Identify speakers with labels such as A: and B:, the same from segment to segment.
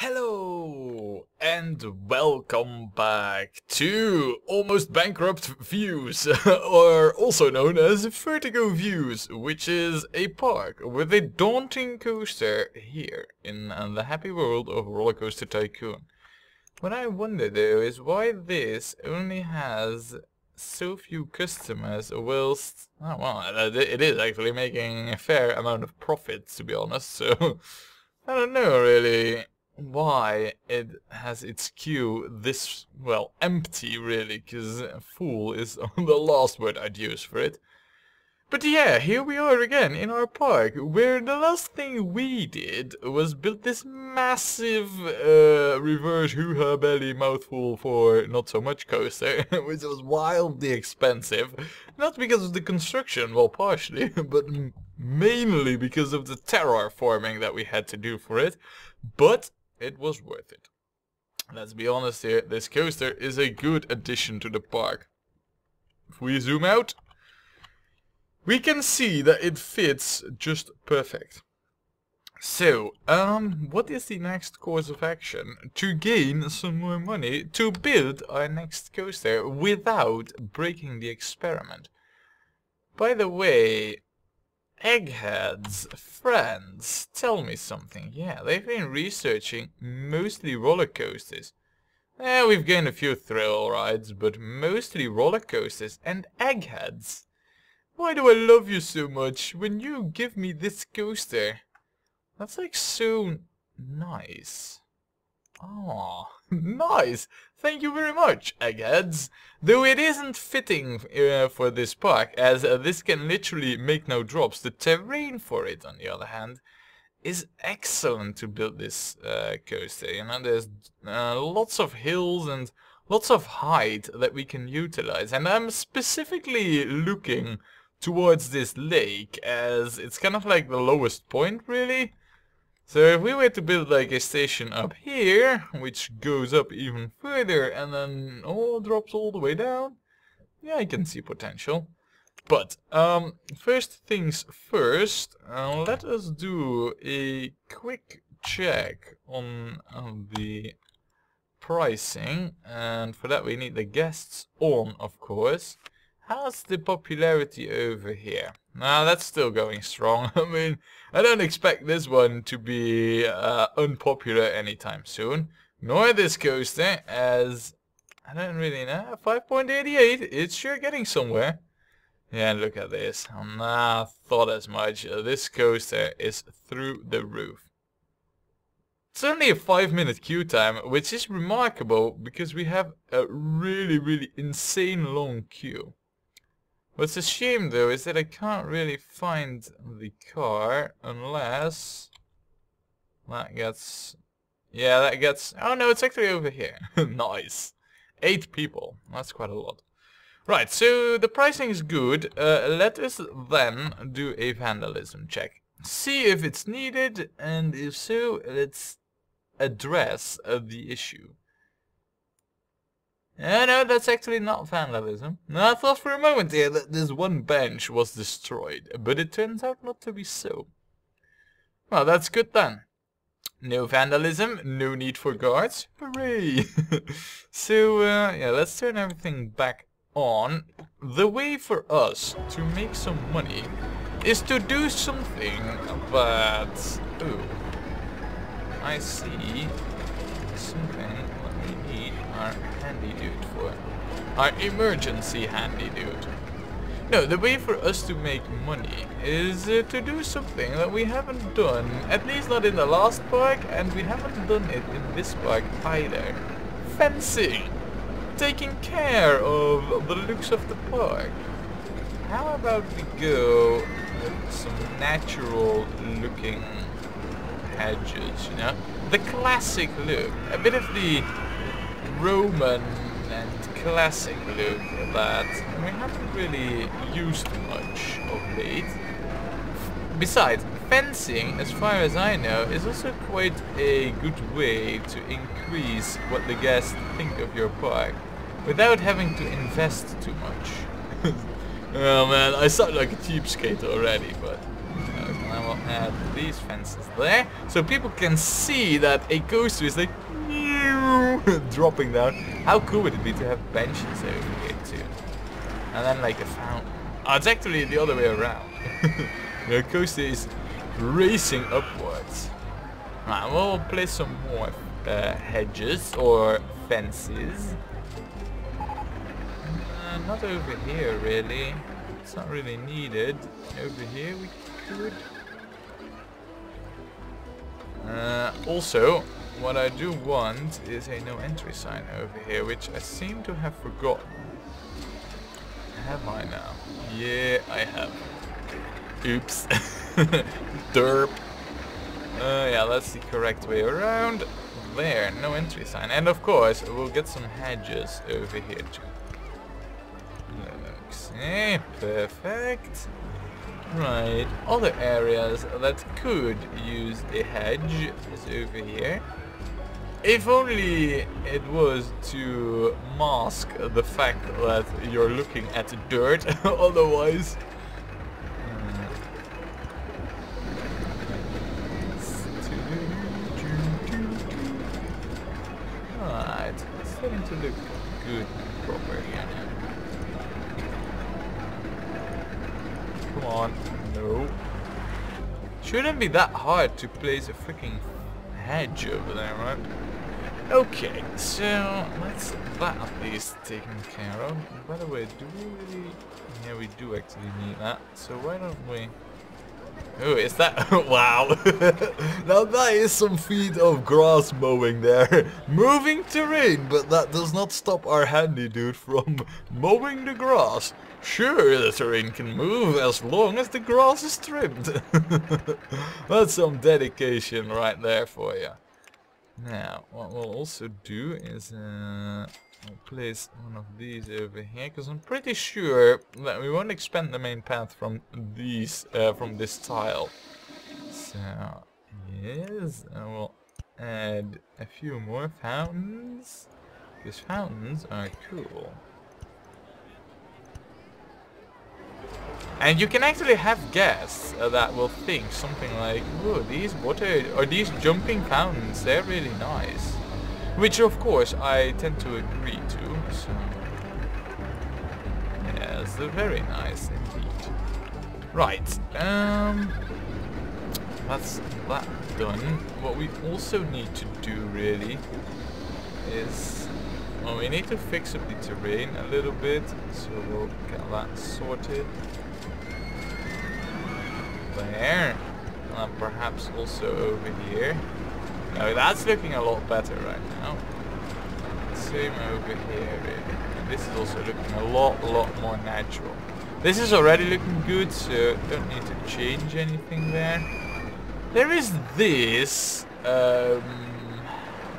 A: Hello and welcome back to Almost Bankrupt Views, or also known as Vertigo Views, which is a park with a daunting coaster here in the happy world of Rollercoaster Tycoon. What I wonder though is why this only has so few customers whilst, oh well, it is actually making a fair amount of profit, to be honest, so I don't know really why it has its queue this, well, empty really, because full is the last word I'd use for it. But yeah, here we are again in our park, where the last thing we did was build this massive reverse hoo-ha belly mouthful for not so much coaster, which was wildly expensive. Not because of the construction, well partially, but mainly because of the terraforming that we had to do for it. But it was worth it. Let's be honest here, this coaster is a good addition to the park. If we zoom out, we can see that it fits just perfect. So, what is the next course of action? To gain some more money to build our next coaster without breaking the experiment. By the way, Eggheads, friends, tell me something. Yeah, they've been researching mostly roller coasters. We've gained a few thrill rides, but mostly roller coasters and eggheads. Why do I love you so much when you give me this coaster? That's like so nice. Oh, nice! Thank you very much, eggheads. Though it isn't fitting for this park, as this can literally make no drops. The terrain for it, on the other hand, is excellent to build this coaster. You know, there's lots of hills and lots of height that we can utilize. And I'm specifically looking towards this lake, as it's kind of like the lowest point, really. So if we were to build like a station up here, which goes up even further and then drops all the way down, yeah, I can see potential. But first things first, let us do a quick check on the pricing, and for that we need the guests on, of course. How's the popularity over here? Nah, that's still going strong. I mean, I don't expect this one to be unpopular anytime soon. Nor this coaster, as I don't really know. 5.88, it's sure getting somewhere. Yeah, look at this. Nah, thought as much. This coaster is through the roof. It's only a 5-minute queue time, which is remarkable because we have a really insane long queue. What's a shame though is that I can't really find the car unless that gets, yeah, that gets, oh no, it's actually over here. Nice. 8 people, that's quite a lot. Right, so the pricing is good. Let us then do a vandalism check. See if it's needed, and if so, let's address the issue. No, that's actually not vandalism. No, I thought for a moment here that this one bench was destroyed, but it turns out not to be so. Well, that's good then. No vandalism, no need for guards. Hooray! So, yeah, let's turn everything back on. The way for us to make some money is to do something that... Oh, I see something that we need our handy dude for. Our emergency handy dude. No, the way for us to make money is to do something that we haven't done, at least not in the last park, and we haven't done it in this park either. Fencing! Taking care of the looks of the park. How about we go with some natural looking hedges, you know? The classic look, a bit of the Roman and classic look that we haven't really used much of late. Besides, fencing, as far as I know, is also quite a good way to increase what the guests think of your park without having to invest too much. Oh man, I sound like a cheapskate already, but come we'll add these fences there, so people can see that a coaster is like dropping down. How cool would it be to have benches over here too? And then like a fountain. Oh, it's actually the other way around. The coaster is racing upwards. Right, we'll place some more hedges or fences. Not over here really. It's not really needed. Over here we could. Also, what I do want is a no entry sign over here, which I seem to have forgotten. Have I now? Yeah, I have. Oops. Derp. Yeah, that's the correct way around. There, no entry sign. And of course, we'll get some hedges over here too. Okay, perfect. Right, other areas that could use a hedge is over here. If only it was to mask the fact that you're looking at dirt, otherwise... Alright, it's starting to look good proper here now. Come on, no. Shouldn't be that hard to place a freaking hedge over there, right? Okay, so let's that at least taken care of. By the way, do we really... Yeah, we do actually need that. So why don't we... Oh, is that... Wow! Now that is some feat of grass mowing there. Moving terrain, but that does not stop our handy dude from mowing the grass. Sure, the terrain can move as long as the grass is trimmed. That's some dedication right there for you. Now, what we'll also do is we'll place one of these over here, because I'm pretty sure that we won't expand the main path from these from this tile. So yes, and we'll add a few more fountains, because fountains are cool. And you can actually have guests that will think something like, oh, these water or these jumping fountains, they're really nice. Which of course I tend to agree to, so yes, they're very nice indeed. Right, that's that done. What we also need to do really is, well, we need to fix up the terrain a little bit, so we'll get that sorted. There, and perhaps also over here. Now that's looking a lot better right now. Same over here really. And this is also looking a lot more natural. This is already looking good, so don't need to change anything there. There is this,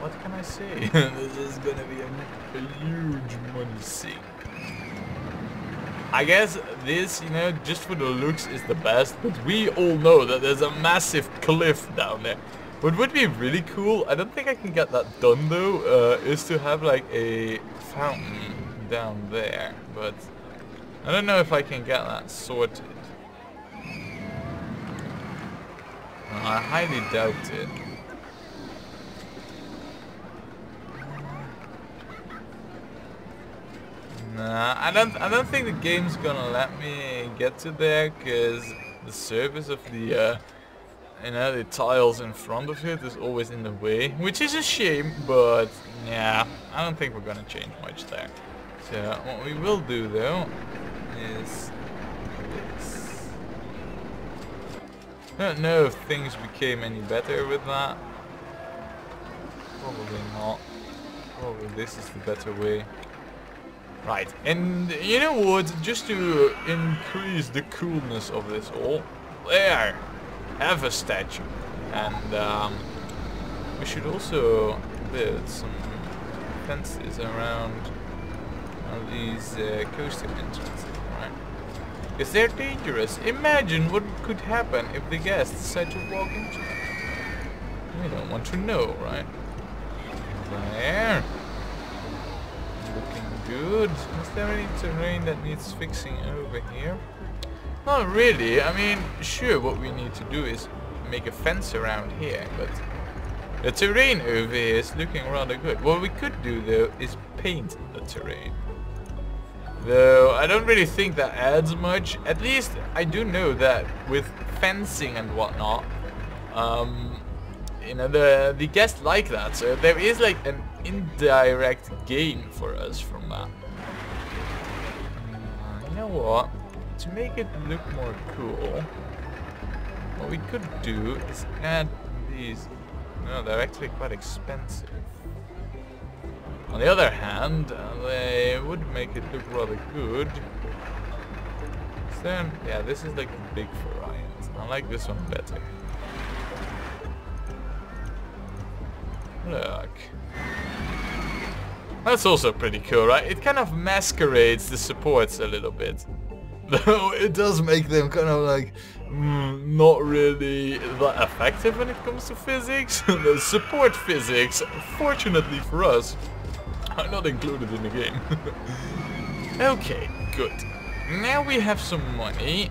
A: what can I say? This is gonna be a huge money sink. I guess this, you know, just for the looks is the best, but we all know that there's a massive cliff down there. What would be really cool, I don't think I can get that done though, is to have like a fountain down there, but I don't know if I can get that sorted. I highly doubt it. Nah, I don't think the game's gonna let me get to there, because the surface of the you know, the tiles in front of it is always in the way, which is a shame, but yeah, I don't think we're gonna change much there. So what we will do though is this. I don't know if things became any better with that. Probably not. Probably this is the better way. Right, and you know what, just to increase the coolness of this all, there, have a statue. And we should also build some fences around these coaster entrances, right? Because they're dangerous. Imagine what could happen if the guests decide to walk into them. We don't want to know, right? There. Looking good. Is there any terrain that needs fixing over here? Not really. I mean, sure, what we need to do is make a fence around here, but the terrain over here is looking rather good. What we could do, though, is paint the terrain. Though, I don't really think that adds much. At least, I do know that with fencing and whatnot, you know, the guests like that. So there is like an indirect gain for us from that. You know what? To make it look more cool, what we could do is add these. No, they're actually quite expensive. On the other hand, they would make it look rather good. So, yeah, this is like a big variant. I like this one better. Look. That's also pretty cool, right? It kind of masquerades the supports a little bit. Though it does make them kind of like not really that effective when it comes to physics. The support physics, fortunately for us, are not included in the game. Okay, good. Now we have some money.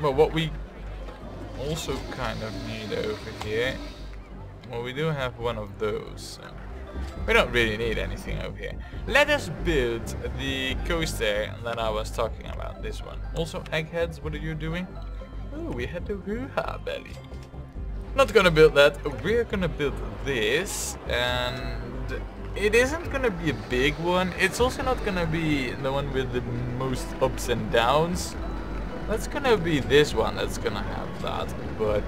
A: Well, what we also kind of need over here. Well, we do have one of those. So we don't really need anything over here. Let us build the coaster that I was talking about, this one. Also, eggheads, what are you doing? Oh, we had the hoo-ha belly. Not gonna build that. We're gonna build this, and it isn't gonna be a big one. It's also not gonna be the one with the most ups and downs. That's gonna be this one that's gonna have that. But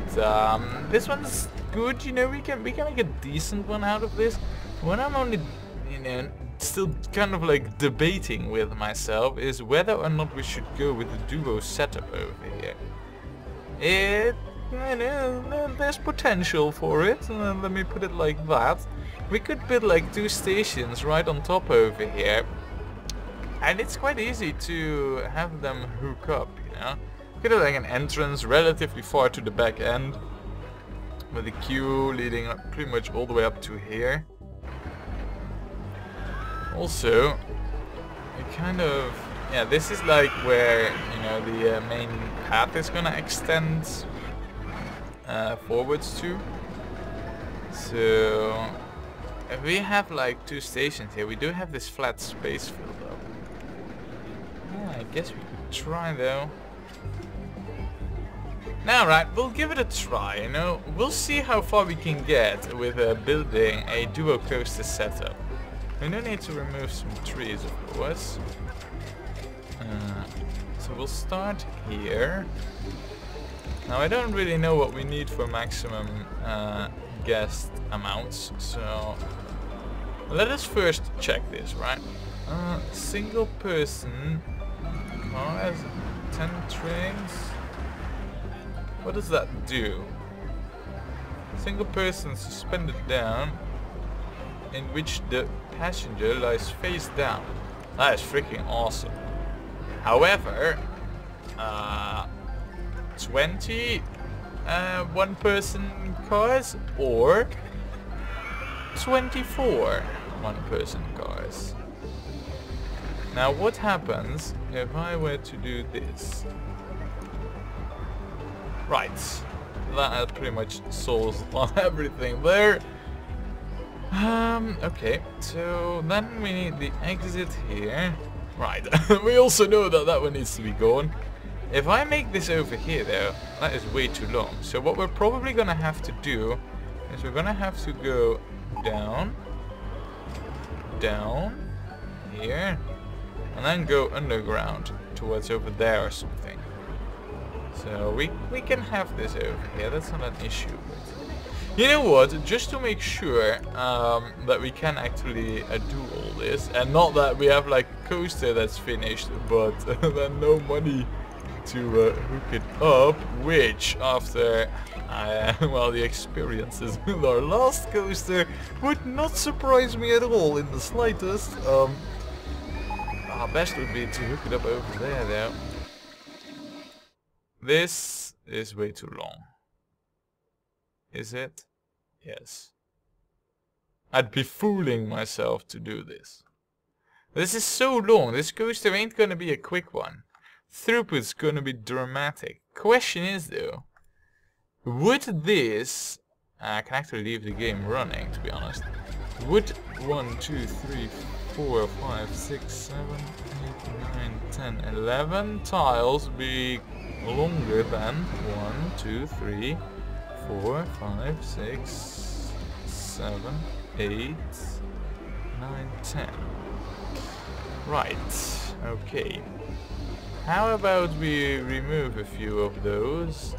A: this one's good, you know, we can make a decent one out of this. What I'm only, you know, still kind of like debating with myself is whether or not we should go with the duo setup over here. You know, there's potential for it, let me put it like that. We could build like 2 stations right on top over here, and it's quite easy to have them hook up, you know. Could have like an entrance relatively far to the back end, with a queue leading up pretty much all the way up to here. Also, it kind of, yeah, this is like where, you know, the main path is gonna extend forwards to. So if we have like 2 stations here, we do have this flat space filled up. Yeah, I guess we could try though. Now, right, we'll give it a try, you know. We'll see how far we can get with building a duo coaster setup. We do need to remove some trees, of course. So we'll start here. Now, I don't really know what we need for maximum guest amounts, so let us first check this, right? Single person car has 10 trains. What does that do? Single person suspended down, in which the passenger lies face down. That is freaking awesome. However, 20 one-person cars or 24 one-person cars. Now, what happens if I were to do this? Right, that pretty much solves everything there. Okay, so then we need the exit here. Right, we also know that that one needs to be gone. If I make this over here though, that is way too long. So what we're probably gonna have to do is we're gonna have to go down, down, here, and then go underground towards over there or something. So we can have this over here, that's not an issue. But you know what, just to make sure that we can actually do all this, and not that we have like a coaster that's finished, but then no money to hook it up, which after well, the experiences with our last coaster would not surprise me at all in the slightest. Our best would be to hook it up over there though. This is way too long. Is it? Yes. I'd be fooling myself to do this. This is so long. This coaster ain't gonna be a quick one. Throughput's gonna be dramatic. Question is though, would this... I can actually leave the game running, to be honest. Would 1, 2, 3, 4, 5, 6, 7, 8, 9, 10, 11 tiles be longer than 1, 2, 3, 4, 5, 6, 7, 8, 9, 10. Right, okay. How about we remove a few of those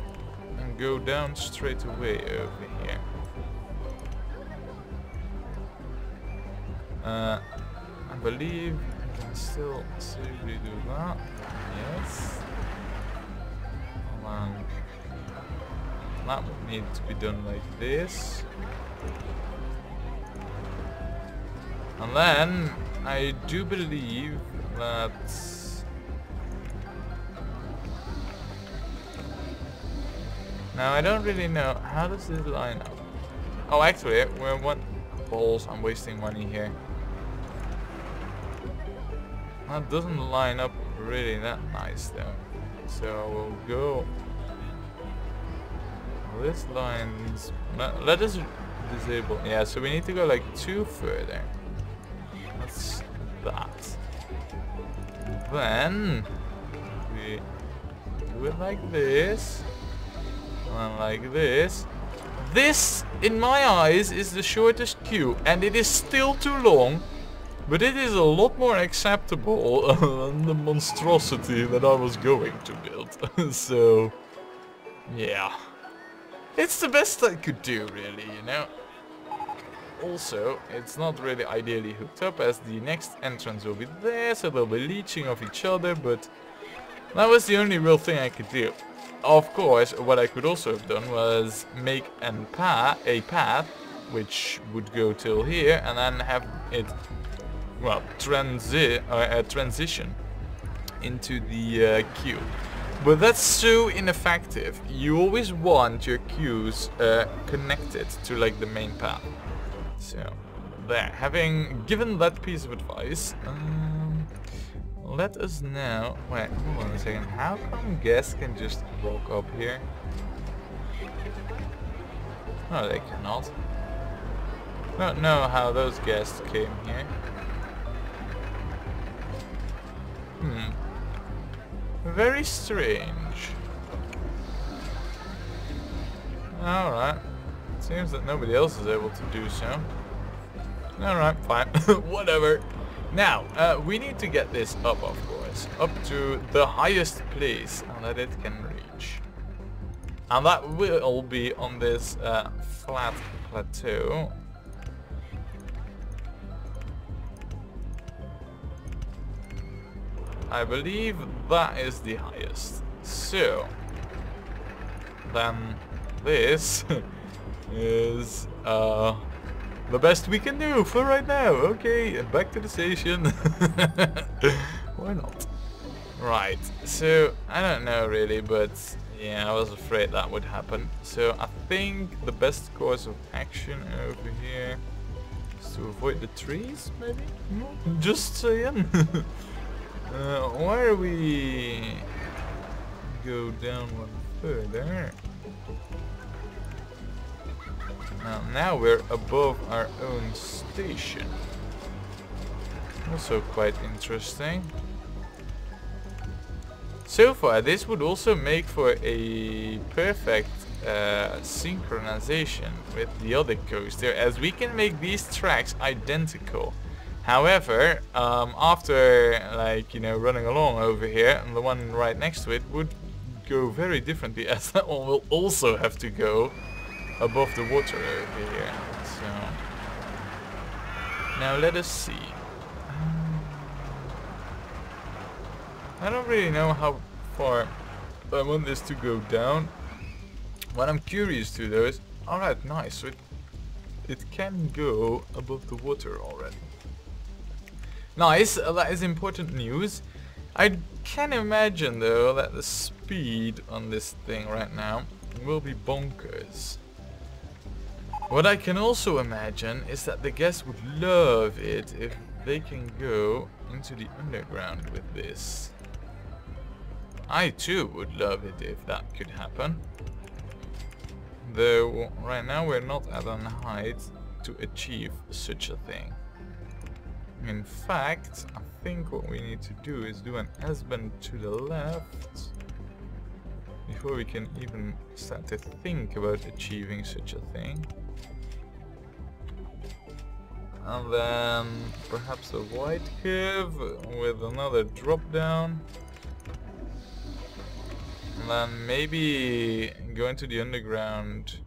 A: and go down straight away over here. I believe I can still safely do that. Yes. That would need to be done like this. And then I do believe that now I don't really know how does this line up. Oh, actually, we're one balls. I'm wasting money here. That doesn't line up really that nice though. So we'll go. This line's. Let us disable. Yeah, so we need to go like 2 further. That's that. Then we do it like this. And like this. This, in my eyes, is the shortest queue, and it is still too long, but it is a lot more acceptable than the monstrosity that I was going to build. So, yeah. It's the best I could do, really, you know. Also, it's not really ideally hooked up, as the next entrance will be there, so they'll be leeching off each other, but that was the only real thing I could do. Of course, what I could also have done was make a path which would go till here and then have it, well, transition into the queue. But that's so ineffective. You always want your queues connected to like the main path. So, there. Having given that piece of advice, let us now... Wait, hold on a second. How come guests can just walk up here? No, they cannot. Don't know how those guests came here. Very strange. Alright. Seems that nobody else is able to do so. Alright, fine. Whatever. Now, we need to get this up, of course, up to the highest place that it can reach. And that will be on this flat plateau. I believe that is the highest. So, then this is the best we can do for right now. Okay, back to the station. Why not? Right, so I don't know really, but yeah, I was afraid that would happen. So I think the best course of action over here is to avoid the trees, maybe? Just saying. Why are we go down one further? Now we're above our own station. Also quite interesting. So far, this would also make for a perfect synchronization with the other coaster, as we can make these tracks identical. However, after, like, you know, running along over here, and the one right next to it would go very differently, as that one will also have to go above the water over here. So now let us see. I don't really know how far I want this to go down. What I'm curious to though is, alright, nice, so it can go above the water already. Nice, that is important news. I can imagine though that the speed on this thing right now will be bonkers. What I can also imagine is that the guests would love it if they can go into the underground with this. I too would love it if that could happen. Though right now we're not at a height to achieve such a thing. In fact, I think what we need to do is do an S-bend to the left before we can even start to think about achieving such a thing. And then perhaps a white curve with another drop down. And then maybe go into the underground,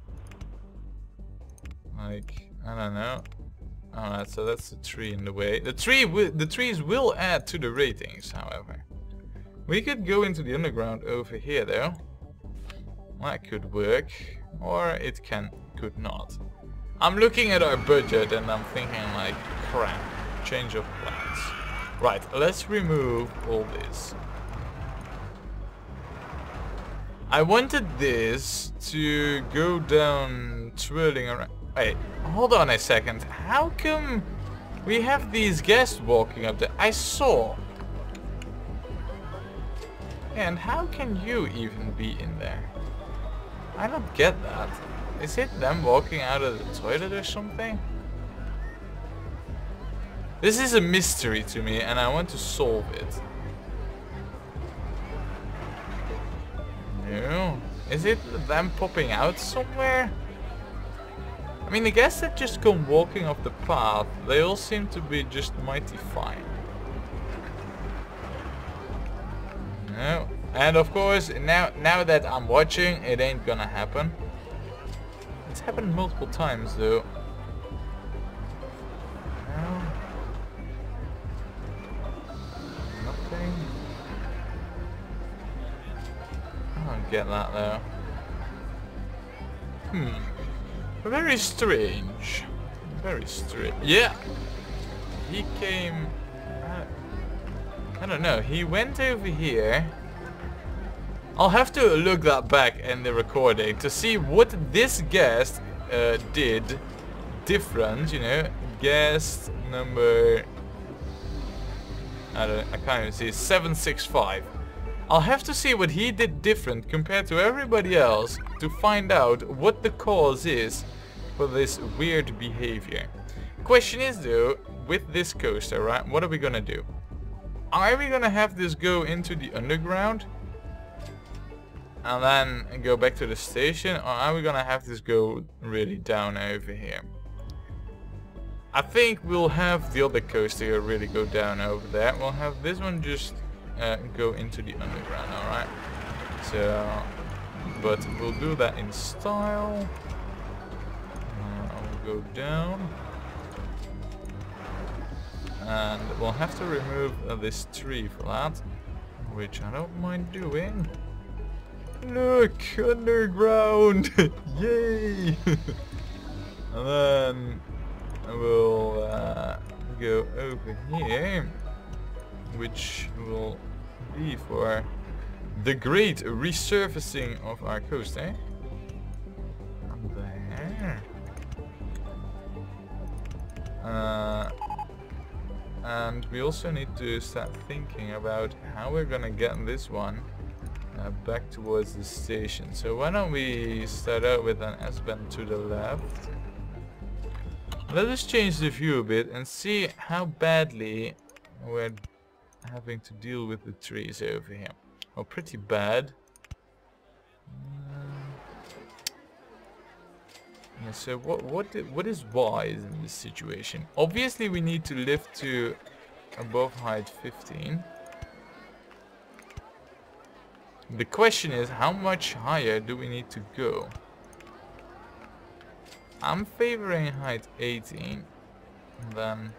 A: like, I don't know. Alright, so that's the tree in the way. The trees will add to the ratings, however. We could go into the underground over here though. That could work, or it could not. I'm looking at our budget and I'm thinking like, crap, change of plans. Right, let's remove all this. I wanted this to go down twirling around. Wait, hold on a second. How come we have these guests walking up there? I saw. And how can you even be in there? I don't get that. Is it them walking out of the toilet or something? This is a mystery to me and I want to solve it. No. Is it them popping out somewhere? I mean, the guests that just come walking off the path, they all seem to be just mighty fine. No. And of course, now that I'm watching, it ain't gonna happen. It's happened multiple times though. No. Nothing. I don't get that though. Very strange. Very strange. Yeah! He came... I don't know. He went over here. I'll have to look that back in the recording to see what this guest did different, you know. Guest number... I can't even see. 765. I'll have to see what he did different compared to everybody else to find out what the cause is for this weird behavior. Question is though, with this coaster, right, what are we gonna do? Are we gonna have this go into the underground and then go back to the station, or are we gonna have this go really down over here? I think we'll have the other coaster really go down over there. We'll have this one just go into the underground, alright? So, but we'll do that in style. I'll go down. And we'll have to remove this tree for that, which I don't mind doing. Look, underground! Yay! And then we'll go over here, which will be for the great resurfacing of our coaster. And there. And we also need to start thinking about how we're gonna get this one back towards the station. So why don't we start out with an S-bend to the left. Let us change the view a bit and see how badly we're having to deal with the trees over here. Oh, pretty bad. Yeah, so what is wise in this situation? Obviously we need to lift to above height 15. The question is, how much higher do we need to go? I'm favoring height 18, and then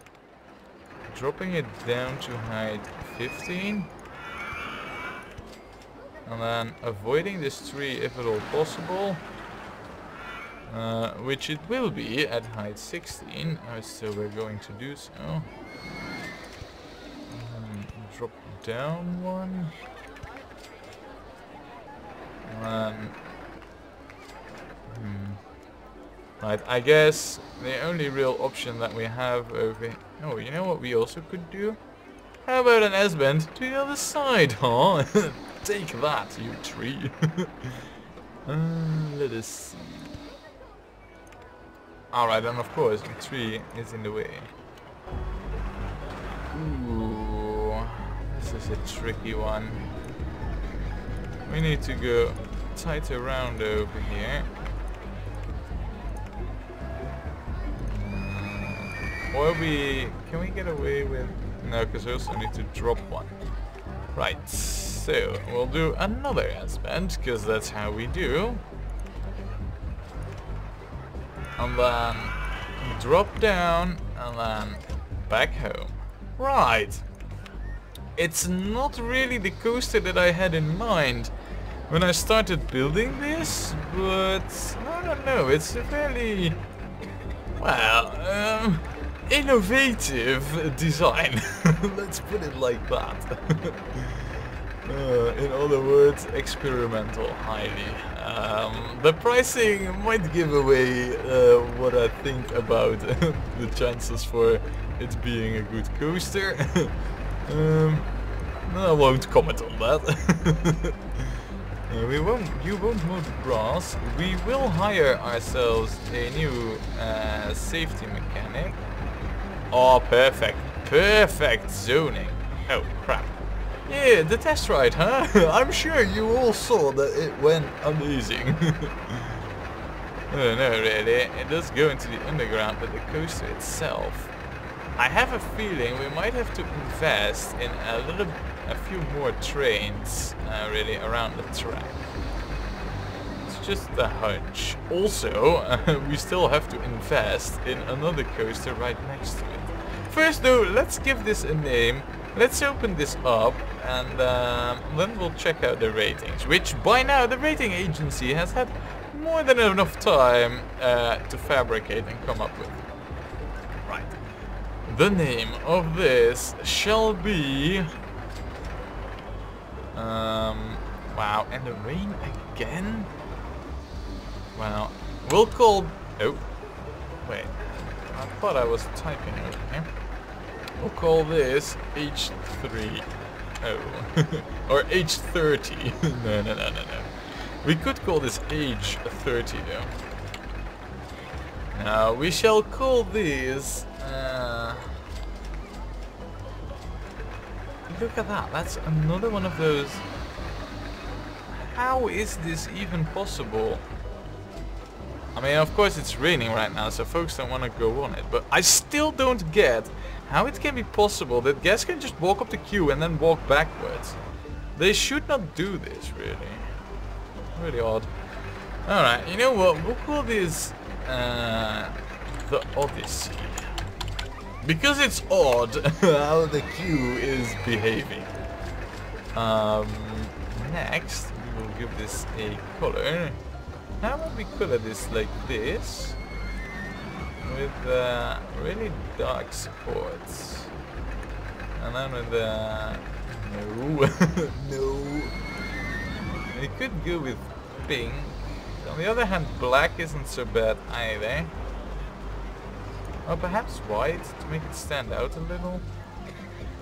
A: dropping it down to height 15, and then avoiding this tree if at all possible, which it will be at height 16, so we're going to do so. Drop down one. Right, I guess the only real option that we have over Oh, you know what we also could do? How about an S-bend to the other side, huh? Take that, you tree. Let us see. Alright, and of course the tree is in the way. Ooh, this is a tricky one. We need to go tight around over here. Or can we get away with... No, because we also need to drop one. Right, so we'll do another S-bend, because that's how we do. And then drop down, and then back home. Right. It's not really the coaster that I had in mind when I started building this, but I don't know, it's a fairly, well, innovative design. Let's put it like that. In other words, experimental, highly. The pricing might give away what I think about the chances for it being a good coaster. I won't comment on that. You won't mow the grass. We will hire ourselves a new safety mechanic. Oh, perfect. Perfect zoning. Oh, crap. Yeah, the test ride, huh? I'm sure you all saw that it went amazing. Oh, no, really. It does go into the underground, but the coaster itself... I have a feeling we might have to invest in a few more trains, really, around the track. It's just a hunch. Also, we still have to invest in another coaster right next to it. First though, let's give this a name. Let's open this up, and then we'll check out the ratings, which by now the rating agency has had more than enough time to fabricate and come up with. Right. The name of this shall be... wow, and the rain again? Wow. We'll call... Oh. Wait. I thought I was typing over here. We'll call this H3. Oh. Or H30. No. We could call this H30 though. Now, we shall call these... Look at that, that's another one of those... How is this even possible? I mean, of course it's raining right now, so folks don't want to go on it, but I still don't get how it can be possible that guests can just walk up the queue and then walk backwards. They should not do this, really. Really odd. Alright, you know what, we'll call this the Odyssey. Because it's odd how the queue is behaving. Next, we will give this a color. How about we color this like this? With really dark supports. And then with no. No. We could go with pink. On the other hand, black isn't so bad either. Or perhaps white to make it stand out a little.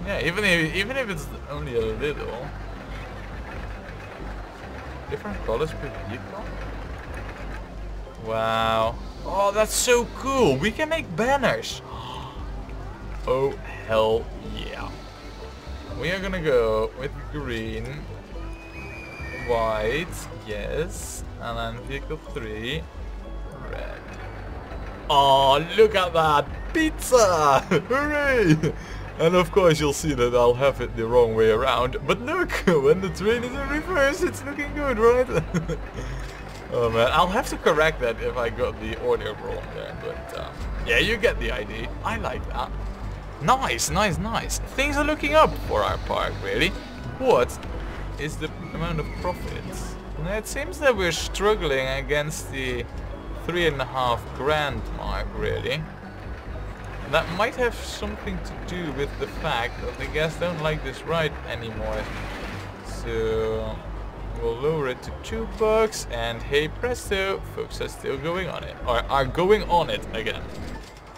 A: Yeah, even if it's only a little. Different colors per vehicle. Wow. Oh, that's so cool. We can make banners. Oh, hell yeah. We are gonna go with green, white, yes, and then vehicle 3, red. Oh, look at that! Pizza! Hooray! And of course you'll see that I'll have it the wrong way around. But look, when the train is in reverse, it's looking good, right? Oh man, I'll have to correct that if I got the order wrong there. But yeah, you get the idea. I like that. Nice, nice, nice. Things are looking up for our park, really. What is the amount of profits? And it seems that we're struggling against the 3.5 grand mark, really. That might have something to do with the fact that the guests don't like this ride anymore. So we'll lower it to $2, and hey presto, folks are still going on it, or are going on it again.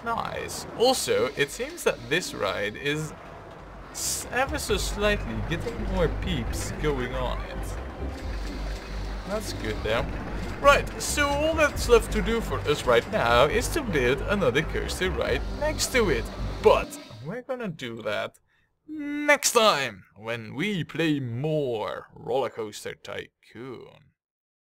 A: Nice. Also, it seems that this ride is ever so slightly getting more peeps going on it. That's good there. Right, so all that's left to do for us right now is to build another coaster right next to it. But we're gonna do that next time when we play more Rollercoaster Tycoon.